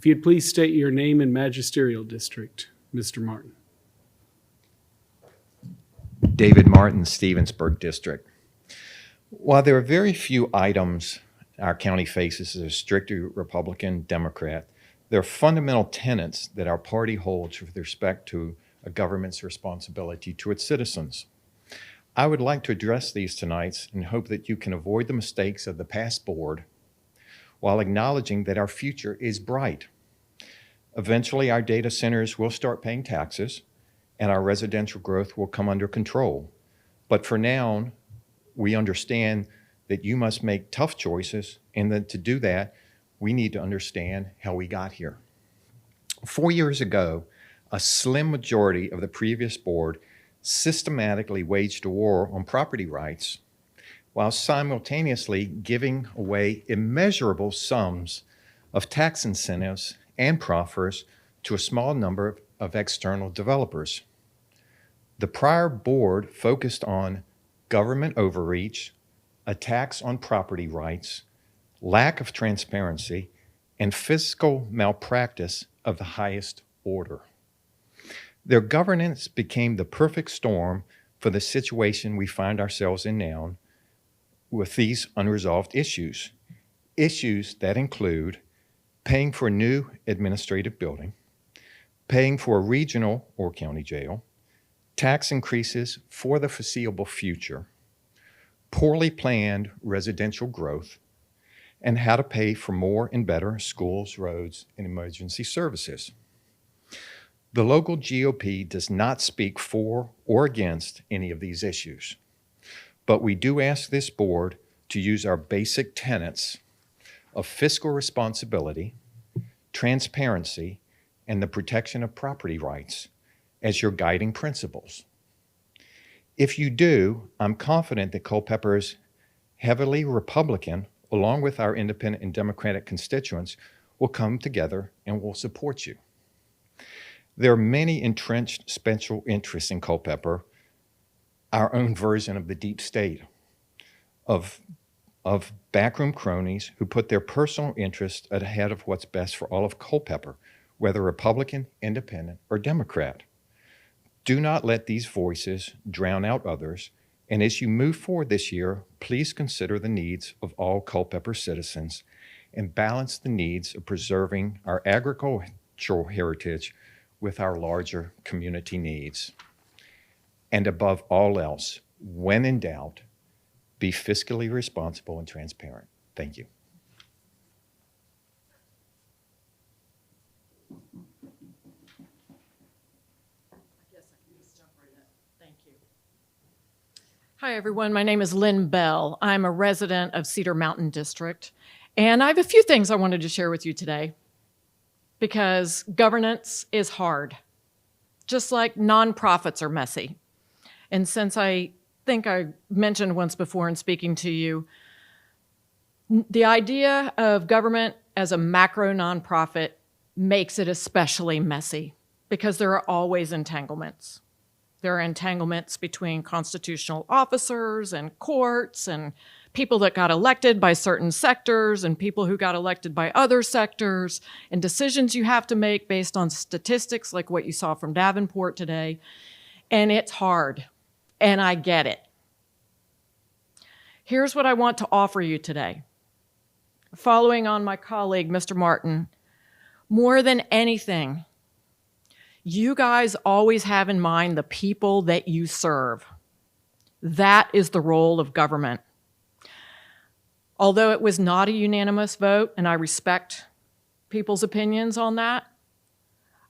If you'd please state your name and magisterial district, Mr. Martin. David Martin, Stevensburg District. While there are very few items our county faces as a strictly Republican Democrat, there are fundamental tenets that our party holds with respect to a government's responsibility to its citizens. I would like to address these tonight and hope that you can avoid the mistakes of the past board while acknowledging that our future is bright. Eventually, our data centers will start paying taxes and our residential growth will come under control. But for now, we understand that you must make tough choices, and that to do that, we need to understand how we got here. 4 years ago, a slim majority of the previous board systematically waged a war on property rights while simultaneously giving away immeasurable sums of tax incentives and proffers to a small number of external developers. The prior board focused on government overreach, attacks on property rights, lack of transparency, and fiscal malpractice of the highest order. Their governance became the perfect storm for the situation we find ourselves in now with these unresolved issues. Issues that include paying for a new administrative building, paying for a regional or county jail, tax increases for the foreseeable future, poorly planned residential growth, and how to pay for more and better schools, roads, and emergency services. The local GOP does not speak for or against any of these issues, but we do ask this board to use our basic tenets of fiscal responsibility, transparency, and the protection of property rights as your guiding principles. If you do, I'm confident that Culpeper's heavily Republican, along with our independent and Democratic constituents, will come together and will support you. There are many entrenched special interests in Culpeper, our own version of the deep state, of backroom cronies who put their personal interests ahead of what's best for all of Culpeper, whether Republican, Independent, or Democrat. Do not let these voices drown out others, and as you move forward this year, please consider the needs of all Culpeper citizens and balance the needs of preserving our agricultural heritage with our larger community needs. And above all else, when in doubt, be fiscally responsible and transparent. Thank you. Hi, everyone. My name is Lynn Bell. I'm a resident of Cedar Mountain District, and I have a few things I wanted to share with you today because governance is hard, just like nonprofits are messy. And since I think I mentioned once before in speaking to you, the idea of government as a macro nonprofit makes it especially messy because there are always entanglements. There are entanglements between constitutional officers and courts and people that got elected by certain sectors and people who got elected by other sectors, and decisions you have to make based on statistics like what you saw from Davenport today. And it's hard, and I get it. Here's what I want to offer you today. Following on my colleague, Mr. Martin, more than anything, you guys always have in mind the people that you serve. That is the role of government. Although it was not a unanimous vote, and I respect people's opinions on that,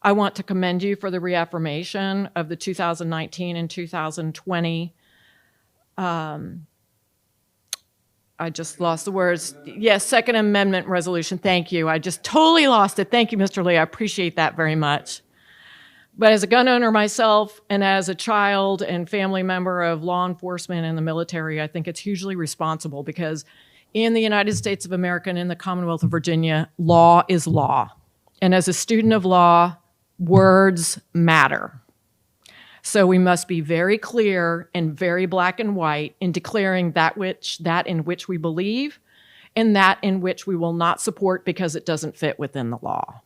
I want to commend you for the reaffirmation of the 2019 and 2020. I just lost the words. Yes, Second Amendment resolution. Thank you. I just totally lost it. Thank you, Mr. Lee. I appreciate that very much. But as a gun owner myself and as a child and family member of law enforcement and the military, I think it's hugely responsible because in the United States of America and in the Commonwealth of Virginia, law is law. And as a student of law, words matter. So we must be very clear and very black and white in declaring that in which we believe and that in which we will not support because it doesn't fit within the law.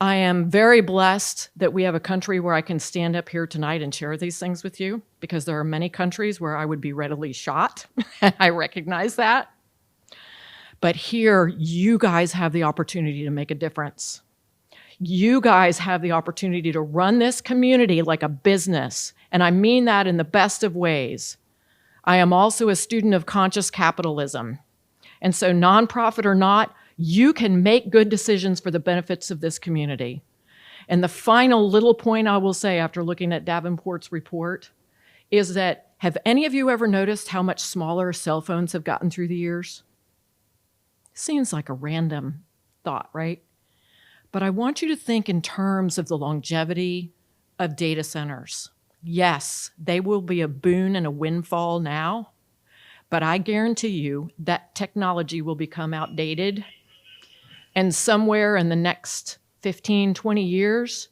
I am very blessed that we have a country where I can stand up here tonight and share these things with you, because there are many countries where I would be readily shot. I recognize that. But here, you guys have the opportunity to make a difference. You guys have the opportunity to run this community like a business, and I mean that in the best of ways. I am also a student of conscious capitalism. And so, nonprofit or not, you can make good decisions for the benefits of this community. And the final little point I will say after looking at Davenport's report is that, have any of you ever noticed how much smaller cell phones have gotten through the years? Seems like a random thought, right? But I want you to think in terms of the longevity of data centers. Yes, they will be a boon and a windfall now, but I guarantee you that technology will become outdated. And somewhere in the next 15, 20 years,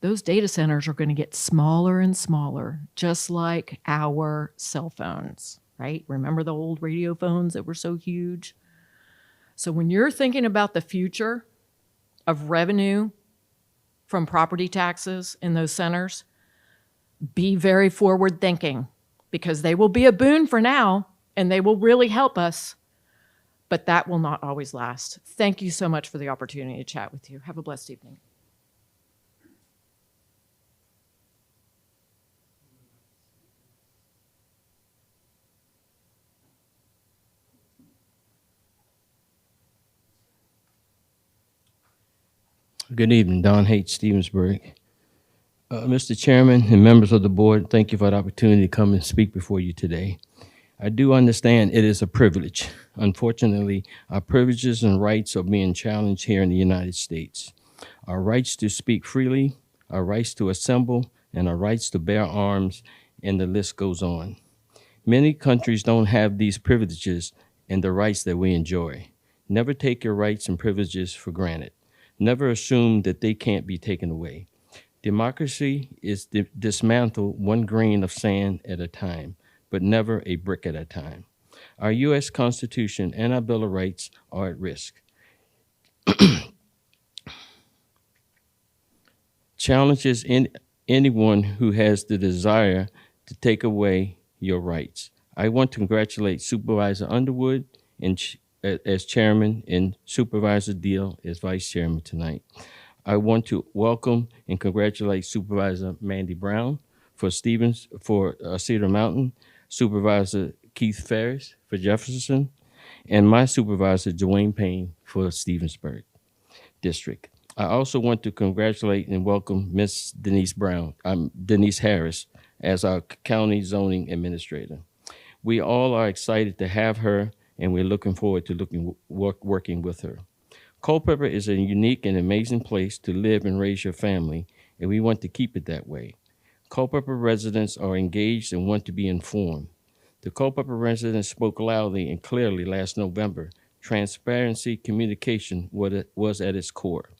those data centers are going to get smaller and smaller, just like our cell phones, right? Remember the old radio phones that were so huge? So when you're thinking about the future of revenue from property taxes in those centers, be very forward thinking, because they will be a boon for now and they will really help us, but that will not always last. Thank you so much for the opportunity to chat with you. Have a blessed evening. Good evening, Don H. Stevensburg. Mr. Chairman and members of the board, thank you for the opportunity to come and speak before you today. I do understand it is a privilege. Unfortunately, our privileges and rights are being challenged here in the United States. Our rights to speak freely, our rights to assemble, and our rights to bear arms, and the list goes on. Many countries don't have these privileges and the rights that we enjoy. Never take your rights and privileges for granted. Never assume that they can't be taken away. Democracy is dismantled one grain of sand at a time, but never a brick at a time. Our U.S. Constitution and our Bill of Rights are at risk. Challenges anyone who has the desire to take away your rights. I want to congratulate Supervisor Underwood as chairman and Supervisor Deal as vice chairman tonight. I want to welcome and congratulate Supervisor Mandy Brown for Cedar Mountain, Supervisor Keith Ferris for Jefferson, and my supervisor, Dwayne Payne, for Stevensburg District. I also want to congratulate and welcome Ms. Denise Harris as our county zoning administrator. We all are excited to have her, and we're looking forward to working with her. Culpeper is a unique and amazing place to live and raise your family, and we want to keep it that way. Culpeper residents are engaged and want to be informed. The Culpeper residents spoke loudly and clearly last November. Transparency communication was at its core.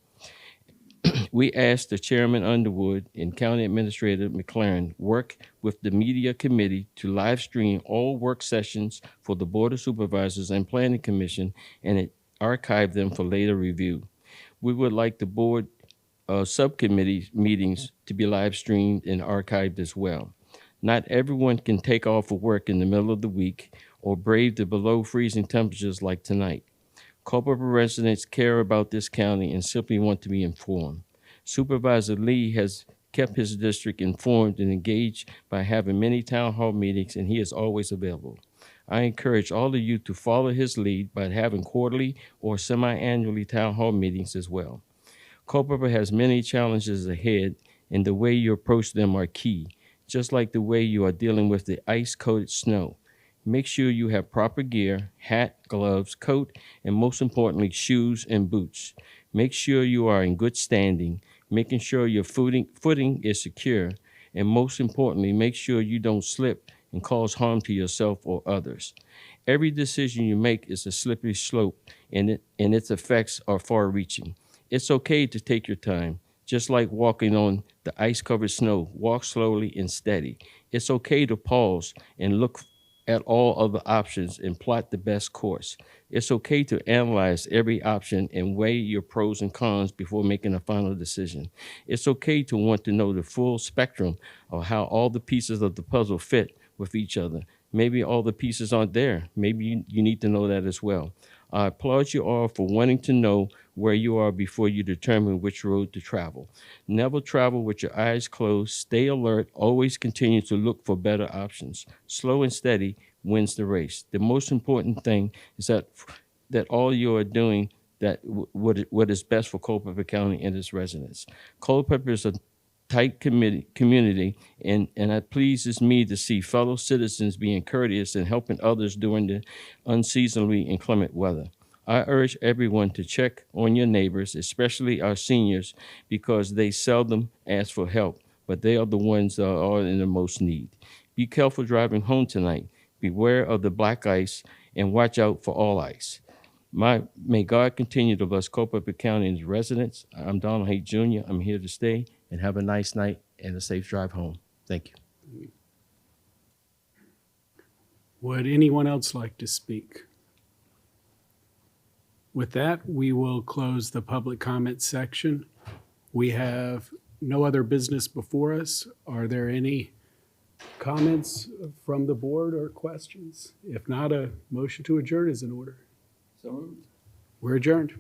We asked the Chairman Underwood and County Administrator McLaren work with the Media Committee to live stream all work sessions for the Board of Supervisors and Planning Commission and archive them for later review. We would like the board subcommittee meetings to be live streamed and archived as well. Not everyone can take off of work in the middle of the week or brave the below freezing temperatures like tonight. Culpeper residents care about this county and simply want to be informed. Supervisor Lee has kept his district informed and engaged by having many town hall meetings, and he is always available. I encourage all of you to follow his lead by having quarterly or semi-annually town hall meetings as well. Culpeper has many challenges ahead, and the way you approach them are key, just like the way you are dealing with the ice-coated snow. Make sure you have proper gear, hat, gloves, coat, and most importantly, shoes and boots. Make sure you are in good standing, making sure your footing is secure, and most importantly, make sure you don't slip and cause harm to yourself or others. Every decision you make is a slippery slope, and its effects are far-reaching. It's okay to take your time. Just like walking on the ice-covered snow, walk slowly and steady. It's okay to pause and look at all other options and plot the best course. It's okay to analyze every option and weigh your pros and cons before making a final decision. It's okay to want to know the full spectrum of how all the pieces of the puzzle fit with each other. Maybe all the pieces aren't there. Maybe you need to know that as well. I applaud you all for wanting to know where you are before you determine which road to travel. Never travel with your eyes closed. Stay alert. Always continue to look for better options. Slow and steady wins the race. The most important thing is that all you are doing what is best for Culpeper County and its residents. Culpeper is a tight community, and it pleases me to see fellow citizens being courteous and helping others during the unseasonably inclement weather. I urge everyone to check on your neighbors, especially our seniors, because they seldom ask for help, but they are the ones that are in the most need. Be careful driving home tonight. Beware of the black ice and watch out for all ice. May God continue to bless Culpeper County and its residents. I'm Donald Haight Jr. I'm here to stay, and have a nice night and a safe drive home. Thank you. Would anyone else like to speak? With that, we will close the public comment section. We have no other business before us. Are there any comments from the board or questions? If not, a motion to adjourn is in order. So We're adjourned.